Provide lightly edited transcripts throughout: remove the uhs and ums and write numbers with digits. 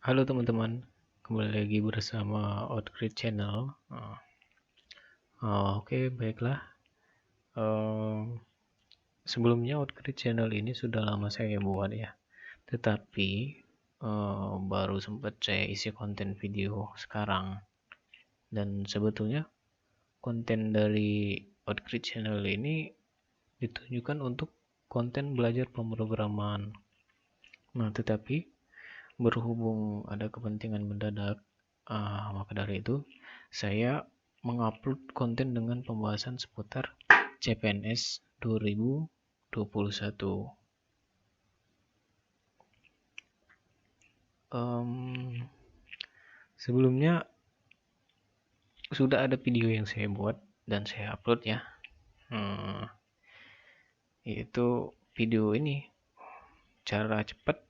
Halo teman-teman, kembali lagi bersama Outgrid Channel. Oke, baiklah. Eh, Sebelumnya Outgrid Channel ini sudah lama saya buat ya, tetapi baru sempat saya isi konten video sekarang. Dan sebetulnya konten dari Outgrid Channel ini ditunjukkan untuk konten belajar pemrograman. Nah, tetapi berhubung ada kepentingan mendadak, maka dari itu saya mengupload konten dengan pembahasan seputar CPNS 2021. Sebelumnya sudah ada video yang saya buat dan saya upload ya. Yaitu video ini, cara cepat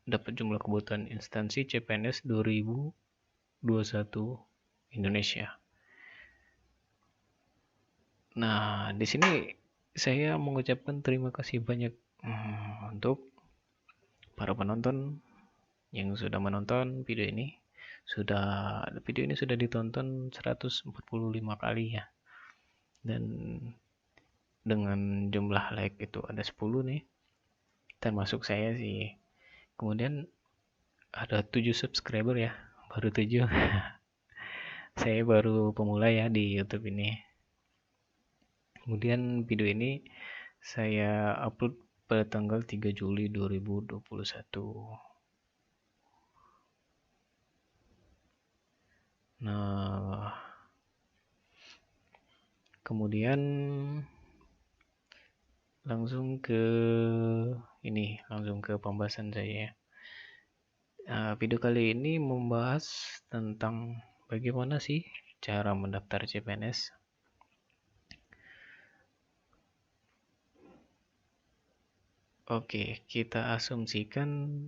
dapat jumlah kebutuhan instansi CPNS 2021 Indonesia. Nah, di sini saya mengucapkan terima kasih banyak untuk para penonton yang sudah menonton video ini. Video ini sudah ditonton 145 kali ya. Dan dengan jumlah like itu ada 10 nih. Termasuk saya sih. Kemudian ada 7 subscriber ya, baru 7. Saya baru pemula ya di YouTube ini. Kemudian video ini saya upload pada tanggal 3 Juli 2021. Nah, kemudian langsung ke pembahasan saya. Video kali ini membahas tentang bagaimana sih cara mendaftar CPNS. Oke, kita asumsikan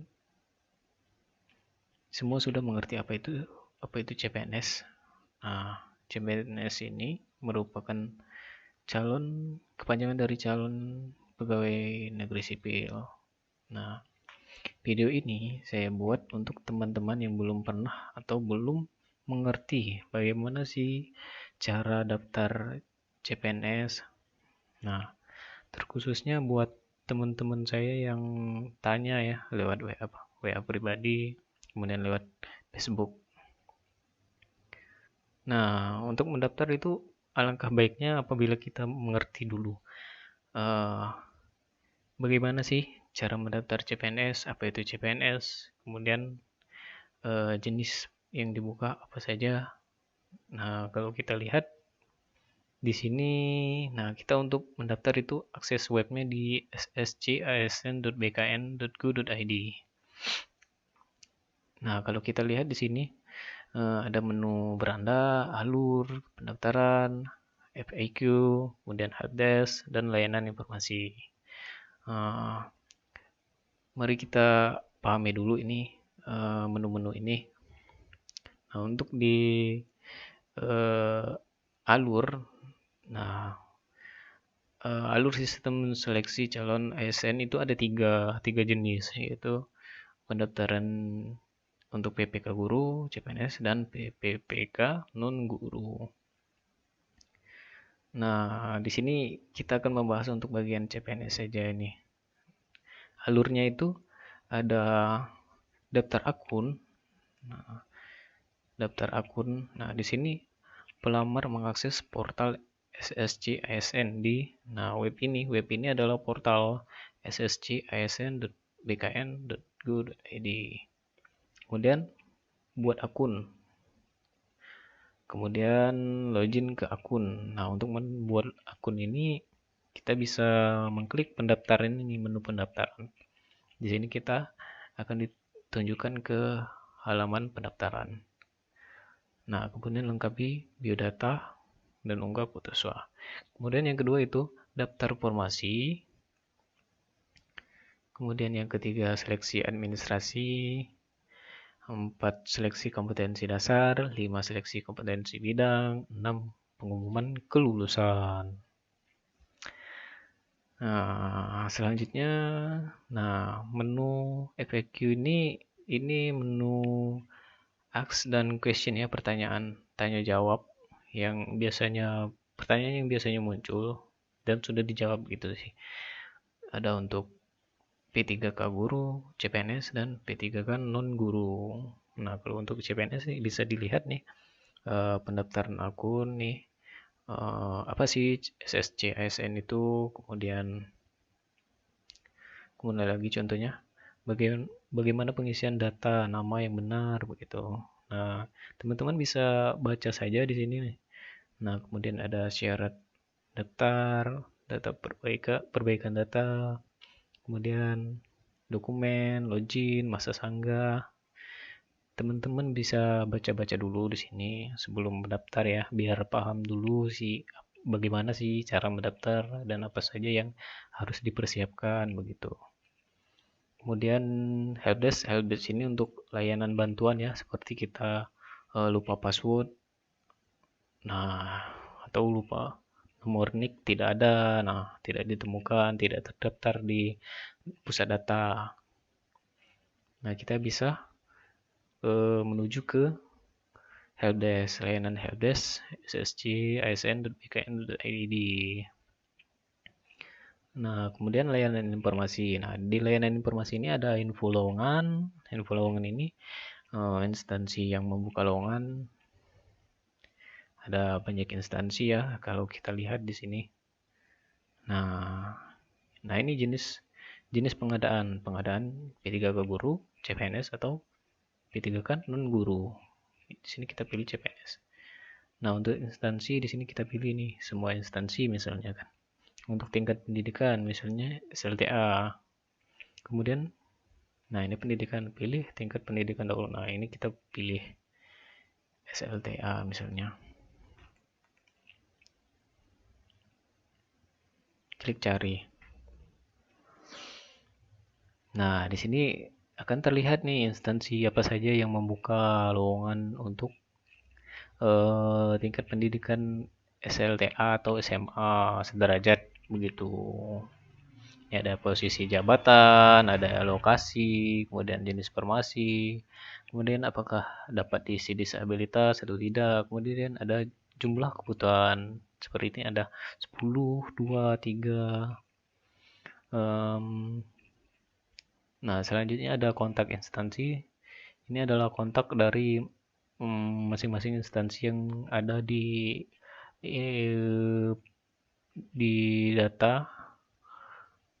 semua sudah mengerti apa itu CPNS. CPNS ini merupakan kepanjangan dari calon pegawai negeri sipil. Nah, video ini saya buat untuk teman-teman yang belum pernah atau belum mengerti bagaimana sih cara daftar CPNS. Nah, terkhususnya buat teman-teman saya yang tanya ya lewat WA pribadi, kemudian lewat Facebook. Nah, untuk mendaftar itu alangkah baiknya apabila kita mengerti dulu bagaimana sih cara mendaftar CPNS, apa itu CPNS, kemudian jenis yang dibuka apa saja. Nah, kalau kita lihat di sini, kita untuk mendaftar itu akses webnya di sscisn.bkn.go.id. Nah, kalau kita lihat di sini ada menu beranda, alur, pendaftaran, FAQ, kemudian helpdesk, dan layanan informasi. Mari kita pahami dulu ini menu-menu ini. Nah, untuk di alur, alur sistem seleksi calon ASN itu ada tiga jenis, yaitu pendaftaran untuk PPK guru, CPNS, dan PPK non guru. Nah, di sini kita akan membahas untuk bagian CPNS saja ini. Alurnya itu ada daftar akun. Nah, di sini pelamar mengakses portal SSC ASN di web ini. Web ini adalah portal sscisn.bkn.go.id. Kemudian buat akun. Kemudian login ke akun. Nah, untuk membuat akun ini kita bisa mengklik pendaftaran ini, menu pendaftaran. Di sini kita akan ditunjukkan ke halaman pendaftaran. Nah, kemudian lengkapi biodata dan unggah foto SWA. Kemudian yang kedua itu daftar formasi. Kemudian yang ketiga seleksi administrasi. 4 seleksi kompetensi dasar, 5 seleksi kompetensi bidang, 6 pengumuman kelulusan. Nah, selanjutnya, menu FAQ ini ini menu ask dan question ya, pertanyaan tanya jawab yang biasanya pertanyaan yang biasanya muncul dan sudah dijawab gitu sih. Ada untuk P3K guru, CPNS, dan P3K non guru. Nah, kalau untuk CPNS nih bisa dilihat nih pendaftaran akun nih, apa sih SSC ASN itu, kemudian lagi contohnya bagaimana pengisian data nama yang benar begitu. Nah, teman-teman bisa baca saja di sini nih. Nah, kemudian ada syarat daftar, data perbaikan data, kemudian dokumen, login, masa sanggah. Teman-teman bisa baca-baca dulu di sini sebelum mendaftar ya, biar paham dulu sih bagaimana sih cara mendaftar dan apa saja yang harus dipersiapkan begitu. Kemudian helpdesk ini untuk layanan bantuan ya, seperti kita lupa password, nah atau lupa nomor NIK tidak ada, nah tidak ditemukan, tidak terdaftar di pusat data. Nah, kita bisa menuju ke helpdesk, layanan helpdesk ssc.asn.bkn.id. Nah, kemudian layanan informasi. Nah, di layanan informasi ini ada info lowongan. Info lowongan ini instansi yang membuka lowongan. Ada banyak instansi ya kalau kita lihat di sini. Nah ini jenis pengadaan P3K guru, CPNS atau P3K non guru. Di sini kita pilih CPNS. Nah, untuk instansi di sini kita pilih nih semua instansi misalnya kan. Untuk tingkat pendidikan misalnya SLTA. Kemudian nah ini pendidikan, pilih tingkat pendidikan dahulu. Nah, ini kita pilih SLTA misalnya. Klik cari. Nah, di sini akan terlihat nih instansi apa saja yang membuka lowongan untuk tingkat pendidikan SLTA atau SMA sederajat begitu. Ini ada posisi jabatan, ada lokasi, kemudian jenis formasi, kemudian apakah dapat diisi disabilitas atau tidak, kemudian ada jumlah kebutuhan seperti ini ada 10, 2, 3. Nah, selanjutnya ada kontak instansi. Ini adalah kontak dari masing-masing instansi yang ada di data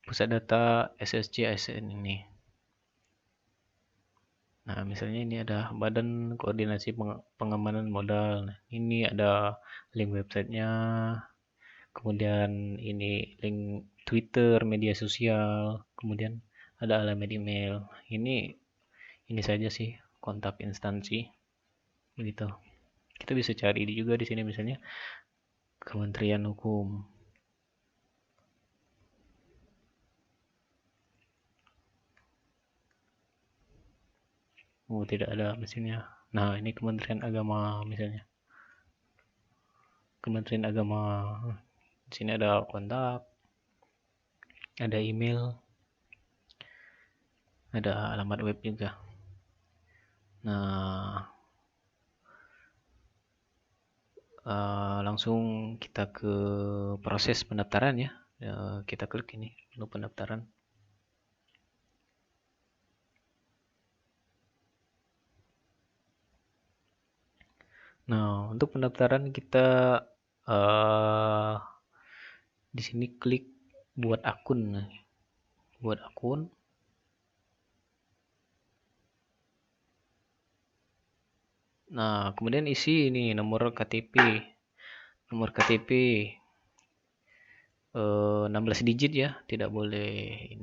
pusat data SSC ASN ini. Nah, misalnya ini ada Badan Koordinasi Pengamanan Modal. Nah, ini ada link websitenya. Kemudian ini link Twitter, media sosial. Kemudian ada alamat email. Ini saja sih kontak instansi. Begitu. Kita bisa cari juga di sini misalnya Kementerian Hukum. Oh, tidak ada mesinnya. Nah, ini Kementerian Agama misalnya. Kementerian Agama. Di sini ada kontak, ada email, ada alamat web juga. Nah, langsung kita ke proses pendaftaran ya. Kita klik ini untuk pendaftaran. Nah, untuk pendaftaran kita di sini klik buat akun. Buat akun. Nah, kemudian isi ini nomor KTP. Nomor KTP 16 digit ya, tidak boleh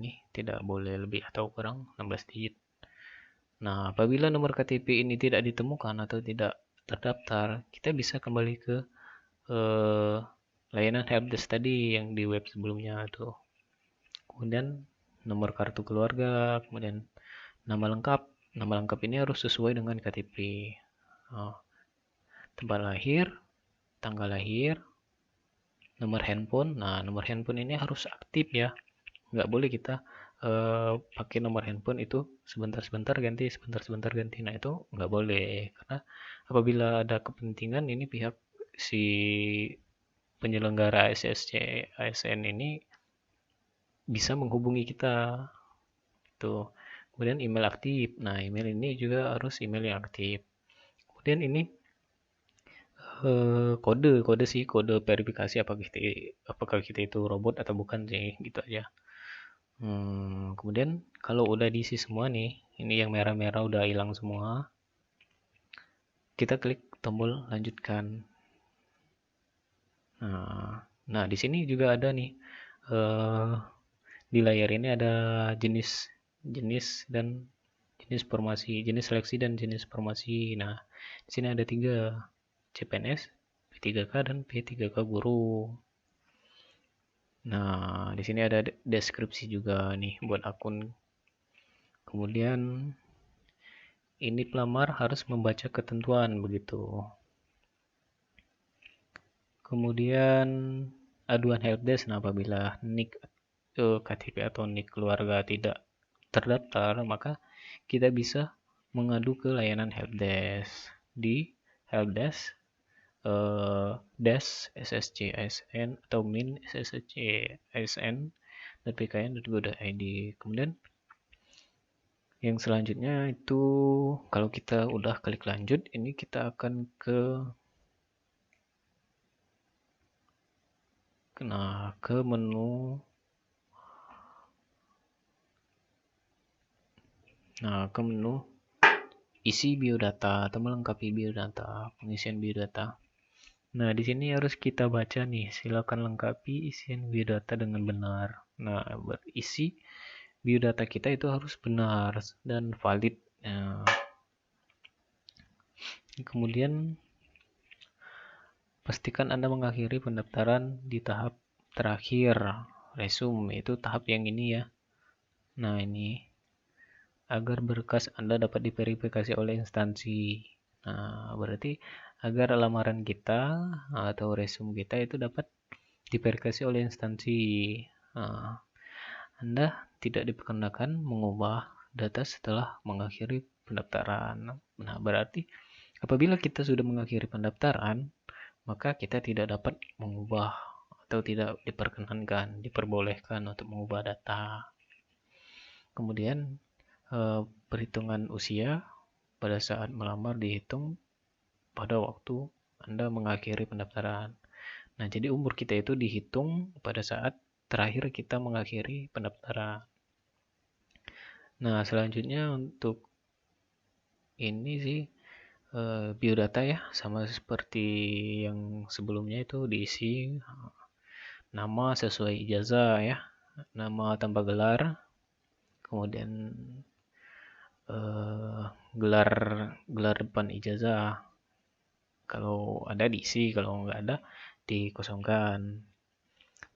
lebih atau kurang 16 digit. Nah, apabila nomor KTP ini tidak ditemukan atau tidak terdaftar, kita bisa kembali ke layanan helpdesk tadi yang di web sebelumnya itu. Kemudian nomor kartu keluarga, kemudian nama lengkap. Nama lengkap ini harus sesuai dengan KTP. Tempat lahir, tanggal lahir, nomor handphone. Nah, nomor handphone ini harus aktif ya. Nggak boleh kita pakai nomor handphone itu sebentar-sebentar ganti, sebentar-sebentar ganti. Nah, itu nggak boleh, karena apabila ada kepentingan ini pihak si penyelenggara SSC ASN ini bisa menghubungi kita tuh. Kemudian email aktif. Nah, email ini juga harus email yang aktif. Kemudian ini kode sih, kode verifikasi apakah kita itu robot atau bukan sih, gitu aja. Kemudian kalau udah diisi semua nih, ini yang merah-merah udah hilang semua, kita klik tombol lanjutkan. Nah, di sini juga ada nih, eh, di layar ini ada jenis dan jenis formasi, jenis seleksi dan jenis formasi. Nah, di sini ada 3, CPNS, P3K dan P3K guru. Nah, di sini ada deskripsi juga nih buat akun. Kemudian ini pelamar harus membaca ketentuan begitu. Kemudian aduan helpdesk. Nah, apabila NIK KTP atau NIK keluarga tidak terdaftar, maka kita bisa mengadu ke layanan helpdesk di helpdesk dash SSC ASN atau min SSC ASN .pkn.go.id. Kemudian yang selanjutnya itu kalau kita udah klik lanjut, ini kita akan ke menu. Ke menu isi biodata atau melengkapi biodata, pengisian biodata. Nah, di sini harus kita baca nih, silakan lengkapi isian biodata dengan benar. Nah, berisi biodata kita itu harus benar dan valid. Nah, kemudian pastikan Anda mengakhiri pendaftaran di tahap terakhir, resume, itu tahap yang ini ya. Nah, ini agar berkas Anda dapat diverifikasi oleh instansi. Nah, berarti agar lamaran kita atau resume kita itu dapat diverifikasi oleh instansi. Nah, Anda tidak diperkenakan mengubah data setelah mengakhiri pendaftaran. Nah, berarti apabila kita sudah mengakhiri pendaftaran, maka kita tidak dapat mengubah atau tidak diperbolehkan untuk mengubah data. Kemudian perhitungan usia pada saat melamar dihitung pada waktu Anda mengakhiri pendaftaran. Nah, jadi umur kita itu dihitung pada saat terakhir kita mengakhiri pendaftaran. Nah, selanjutnya untuk ini sih biodata ya, sama seperti yang sebelumnya itu diisi nama sesuai ijazah ya, nama tanpa gelar, kemudian gelar depan ijazah. Kalau ada diisi, kalau nggak ada dikosongkan.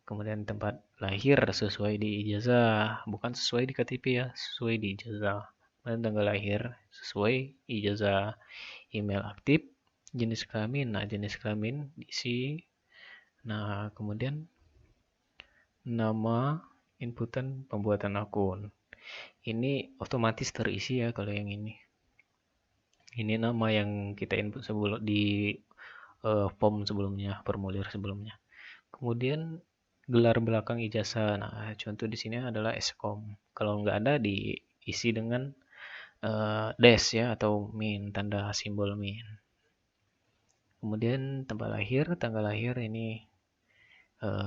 Kemudian tempat lahir sesuai di ijazah, bukan sesuai di KTP ya, sesuai di ijazah. Dan tanggal lahir sesuai ijazah. Email aktif, jenis kelamin. Nah, jenis kelamin diisi. Nah, kemudian nama inputan pembuatan akun. Ini otomatis terisi ya kalau yang ini. Ini nama yang kita input sebelum di form sebelumnya, formulir sebelumnya. Kemudian gelar belakang ijazah. Nah, contoh di sini adalah Eskom. Kalau nggak ada diisi dengan dash ya atau min, tanda simbol min. Kemudian tanggal lahir ini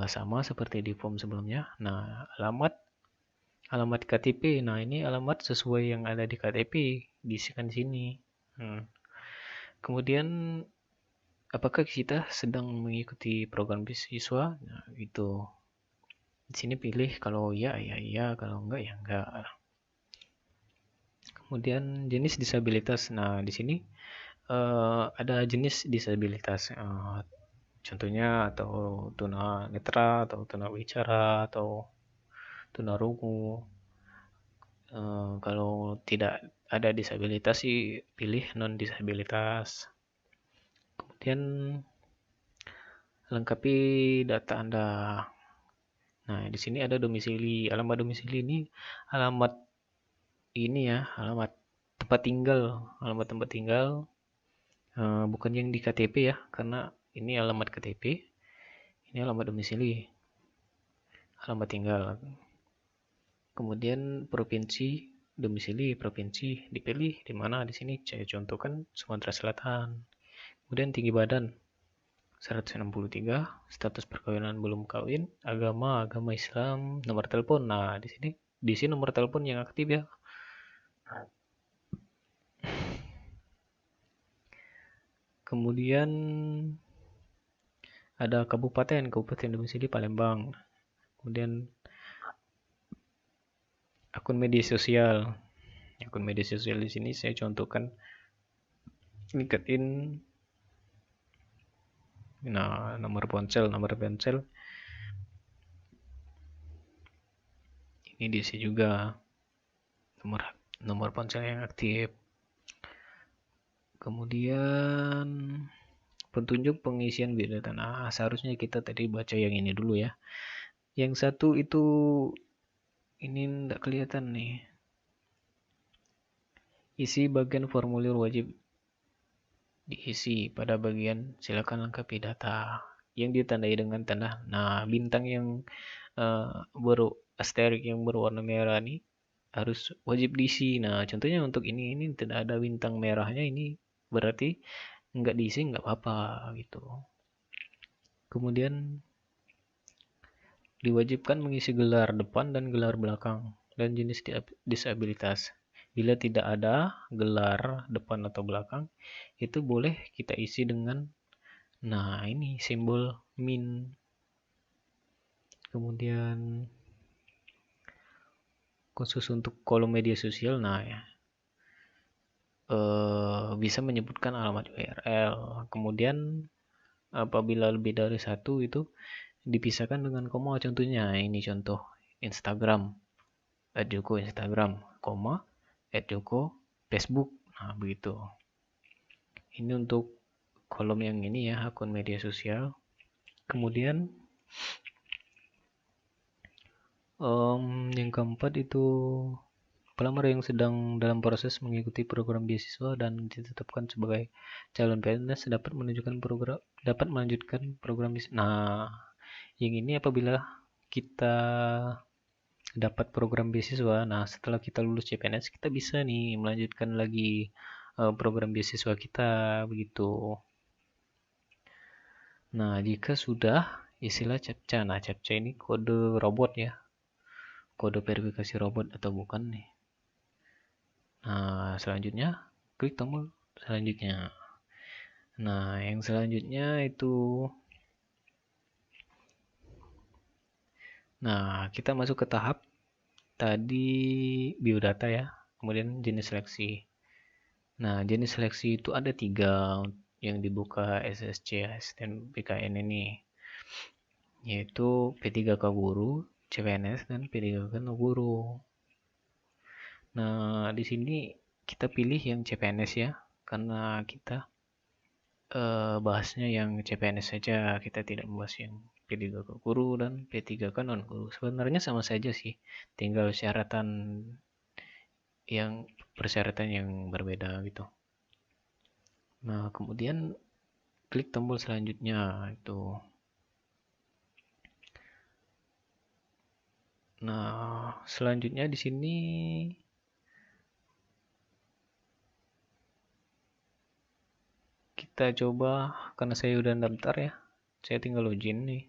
sama seperti di form sebelumnya. Nah, alamat KTP. Nah, ini alamat sesuai yang ada di KTP, diisikan di sini. Kemudian apakah kita sedang mengikuti program beasiswa? Nah, itu. Di sini pilih kalau ya, kalau enggak ya enggak. Kemudian jenis disabilitas. Nah, di sini ada jenis disabilitas. Contohnya atau tunanetra atau tunawicara atau tunarungu. Kalau tidak ada disabilitas sih pilih non disabilitas. Kemudian lengkapi data Anda. Nah, di sini ada domisili. Alamat domisili ini alamat alamat tempat tinggal. Alamat tempat tinggal bukan yang di KTP ya, karena ini alamat KTP. Ini alamat domisili, alamat tinggal. Kemudian provinsi, domisili provinsi dipilih di mana. Di sini saya contohkan Sumatera Selatan. Kemudian tinggi badan 163, status perkawinan belum kawin, agama Islam, nomor telepon. Nah, di sini nomor telepon yang aktif ya. Kemudian ada kabupaten domisili Palembang. Kemudian akun media sosial. Akun media sosial di sini saya contohkan LinkedIn. Nah, nomor ponsel ini diisi juga nomor ponsel yang aktif. Kemudian petunjuk pengisian biodata. Nah, seharusnya kita tadi baca yang ini dulu ya. Yang satu itu ini enggak kelihatan nih. Isi bagian formulir wajib diisi pada bagian silakan lengkapi data yang ditandai dengan tanda. Nah, bintang yang asterik yang berwarna merah ini harus wajib diisi. Nah, contohnya untuk ini tidak ada bintang merahnya, ini berarti nggak diisi nggak apa-apa gitu. Kemudian diwajibkan mengisi gelar depan dan gelar belakang dan jenis disabilitas. Bila tidak ada gelar depan atau belakang, itu boleh kita isi dengan ini simbol min. Kemudian khusus untuk kolom media sosial, bisa menyebutkan alamat URL. Kemudian apabila lebih dari satu itu dipisahkan dengan koma. Contohnya ini contoh Instagram, @joko Instagram, koma @joko Facebook. Nah, begitu. Ini untuk kolom yang ini ya, akun media sosial. Kemudian yang keempat itu pelamar yang sedang dalam proses mengikuti program beasiswa dan ditetapkan sebagai calon PNS dapat melanjutkan program beasiswa. Nah, yang ini apabila kita dapat program beasiswa, nah setelah kita lulus CPNS kita bisa nih melanjutkan lagi program beasiswa kita begitu. Nah, jika sudah istilah CAPTCHA. Nah, CAPTCHA ini kode robot ya. Kode verifikasi robot atau bukan nih. Nah, selanjutnya klik tombol selanjutnya. Nah, yang selanjutnya itu kita masuk ke tahap tadi biodata ya. Kemudian jenis seleksi. Nah, jenis seleksi itu ada 3 yang dibuka SSC asisten PKN ini, yaitu P3K guru, CPNS, dan P3K non guru. Nah, di sini kita pilih yang CPNS ya, karena kita bahasnya yang CPNS saja, kita tidak membahas yang P3K guru dan P3K non guru. Sebenarnya sama saja sih, tinggal persyaratan yang berbeda gitu. Nah, kemudian klik tombol selanjutnya itu. Nah, selanjutnya di sini kita coba, karena saya udah daftar ya, saya tinggal login nih.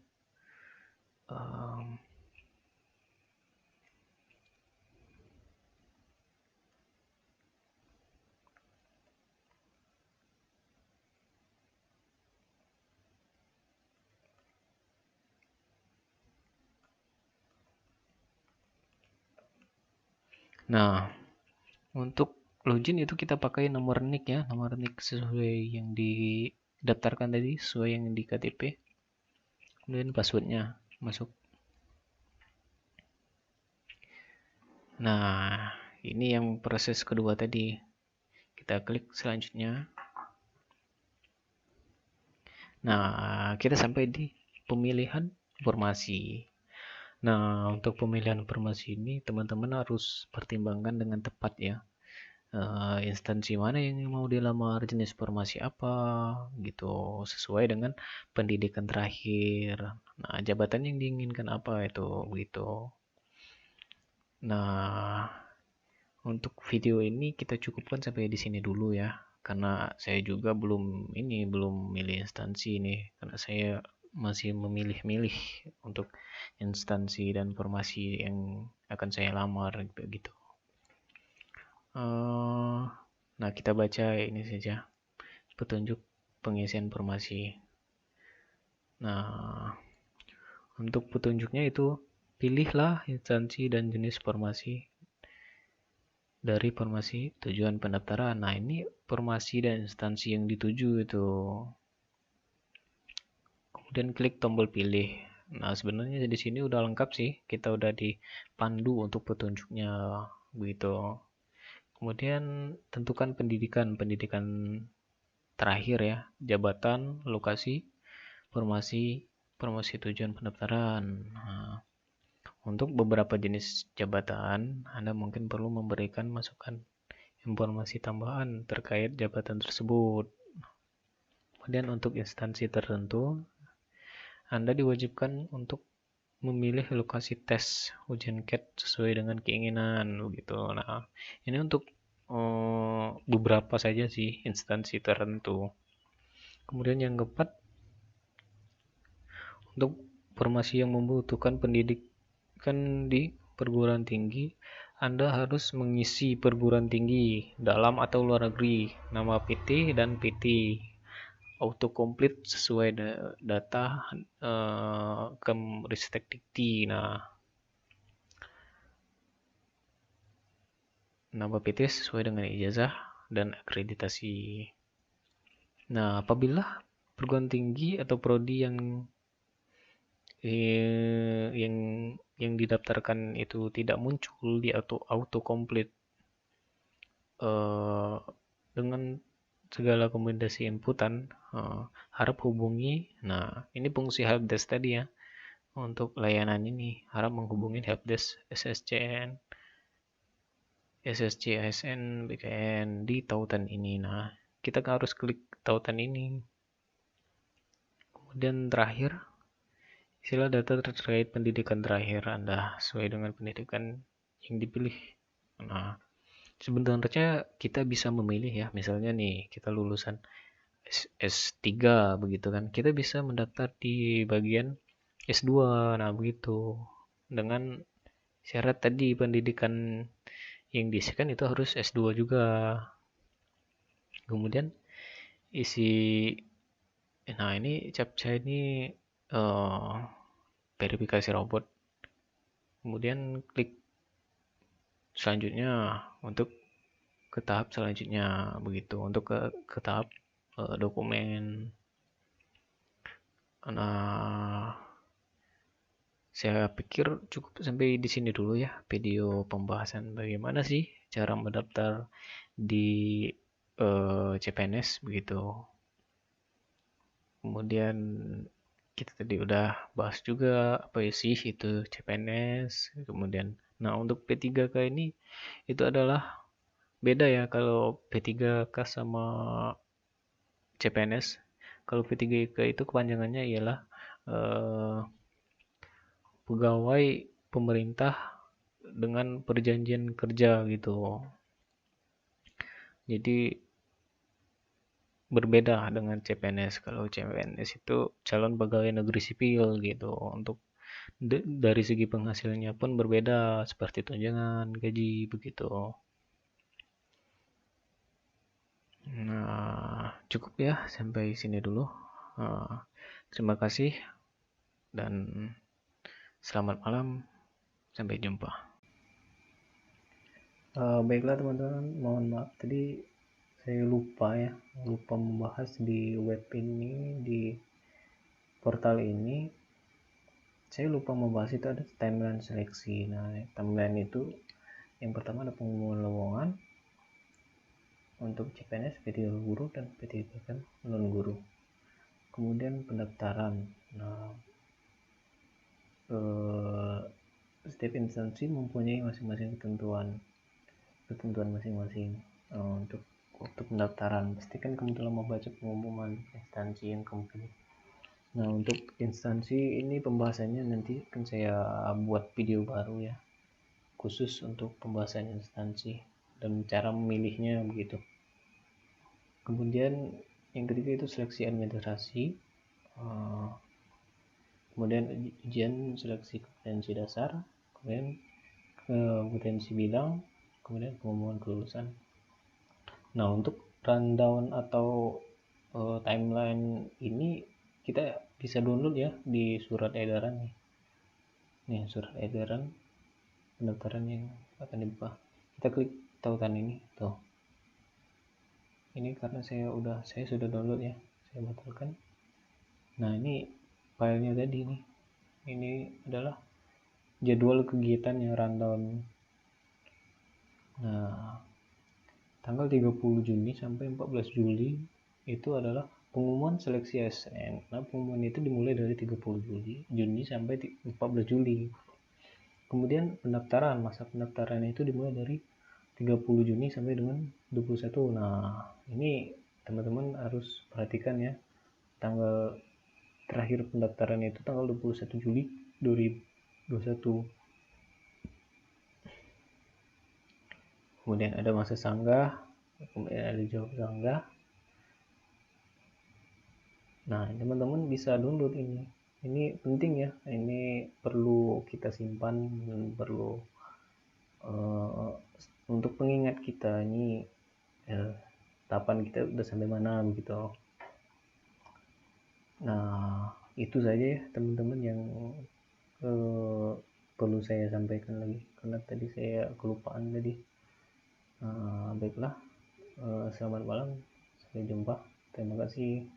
Nah, untuk login itu kita pakai nomor NIK ya, nomor NIK sesuai yang didaftarkan tadi, sesuai yang di KTP. Kemudian passwordnya masuk. Nah, ini yang proses kedua tadi. Kita klik selanjutnya. Nah, kita sampai di pemilihan informasi. Nah, untuk pemilihan formasi ini teman-teman harus pertimbangkan dengan tepat ya. Instansi mana yang mau dilamar, jenis formasi apa, gitu, sesuai dengan pendidikan terakhir. Nah, jabatan yang diinginkan apa itu, begitu. Nah, untuk video ini kita cukupkan sampai di sini dulu ya, karena saya juga belum milih instansi nih, karena saya masih memilih-milih untuk instansi dan formasi yang akan saya lamar gitu. Nah, kita baca ini saja petunjuk pengisian formasi. Nah, untuk petunjuknya itu pilihlah instansi dan jenis formasi dari formasi tujuan pendaftaran. Nah, ini formasi dan instansi yang dituju itu. Kemudian klik tombol pilih. Nah, sebenarnya di sini udah lengkap sih. Kita udah dipandu untuk petunjuknya begitu. Kemudian tentukan pendidikan terakhir ya, jabatan, lokasi, formasi tujuan pendaftaran. Nah, untuk beberapa jenis jabatan, Anda mungkin perlu memberikan masukan informasi tambahan terkait jabatan tersebut. Kemudian untuk instansi tertentu, Anda diwajibkan untuk memilih lokasi tes ujian CAT sesuai dengan keinginan begitu. Nah, ini untuk beberapa saja sih instansi tertentu. Kemudian yang keempat, untuk formasi yang membutuhkan pendidikan di perguruan tinggi, Anda harus mengisi perguruan tinggi dalam atau luar negeri, nama PT dan PT, autocomplete sesuai data Kemristek Dikti. Nah, nama PT sesuai dengan ijazah dan akreditasi. Nah, apabila perguruan tinggi atau prodi yang didaftarkan itu tidak muncul di autocomplete dengan segala kombinasi inputan, harap hubungi. Nah, ini fungsi helpdesk tadi ya. Untuk layanan ini harap menghubungi helpdesk SSCN, SSC, ASN, BKN di tautan ini. Nah, kita harus klik tautan ini. Kemudian terakhir, isilah data terkait pendidikan terakhir Anda sesuai dengan pendidikan yang dipilih. Nah, sebenarnya kita bisa memilih ya, misalnya nih kita lulusan S3 begitu kan, kita bisa mendaftar di bagian S2. Nah, begitu. Dengan syarat tadi pendidikan yang diisikan itu harus S2 juga. Kemudian isi, nah ini captcha ini verifikasi robot. Kemudian klik selanjutnya untuk ke tahap selanjutnya begitu, untuk ke tahap dokumen. Nah, saya pikir cukup sampai di sini dulu ya video pembahasan bagaimana sih cara mendaftar di CPNS begitu. Kemudian kita tadi udah bahas juga apa sih itu CPNS. Kemudian, nah untuk P3K ini itu adalah beda ya kalau P3K sama CPNS. Kalau P3K itu kepanjangannya ialah eh, pegawai pemerintah dengan perjanjian kerja gitu. Jadi berbeda dengan CPNS. Kalau CPNS itu calon pegawai negeri sipil gitu. Untuk dari segi penghasilannya pun berbeda seperti tunjangan, gaji begitu. Nah, cukup ya sampai sini dulu. Terima kasih dan selamat malam. Sampai jumpa. Baiklah teman-teman, mohon maaf tadi saya lupa membahas di web ini, di portal ini. Saya lupa membahas itu ada timeline seleksi. Nah, timeline itu yang pertama ada pengumuman lowongan untuk CPNS, P3 guru dan P3 kan non guru. Kemudian pendaftaran. Nah, setiap instansi mempunyai masing-masing ketentuan masing-masing. Untuk waktu pendaftaran, pastikan kamu telah membaca pengumuman instansi yang kamu pilih. Nah, untuk instansi ini pembahasannya nanti akan saya buat video baru ya, khusus untuk pembahasan instansi dan cara memilihnya begitu. Kemudian yang ketiga itu seleksi administrasi, kemudian ujian seleksi kompetensi dasar, kemudian kompetensi bidang, kemudian pengumuman kelulusan. Nah, untuk rundown atau timeline ini kita bisa download ya di surat edaran nih. Nih, surat edaran pendaftaran yang akan dibuka. Kita klik tautan ini tuh. Ini karena saya sudah download ya, saya batalkan. Nah, ini filenya tadi nih. Ini adalah jadwal kegiatan yang rundown. Nah, tanggal 30 Juni sampai 14 Juli itu adalah pengumuman seleksi ASN. Nah, pengumuman itu dimulai dari 30 Juni sampai 14 Juli. Kemudian pendaftaran, masa pendaftaran itu dimulai dari 30 Juni sampai dengan 21. Nah, ini teman-teman harus perhatikan ya. Tanggal terakhir pendaftaran itu tanggal 21 Juli 2021. Kemudian ada masa sanggah, kemudian ada jawab sanggah. Nah, teman-teman bisa download ini. Ini penting ya. Ini perlu kita simpan dan perlu untuk pengingat kita ini tahapan kita udah sampai mana begitu. Nah, itu saja ya teman-teman yang perlu saya sampaikan lagi karena tadi saya kelupaan tadi. Baiklah, selamat malam, sampai jumpa, terima kasih.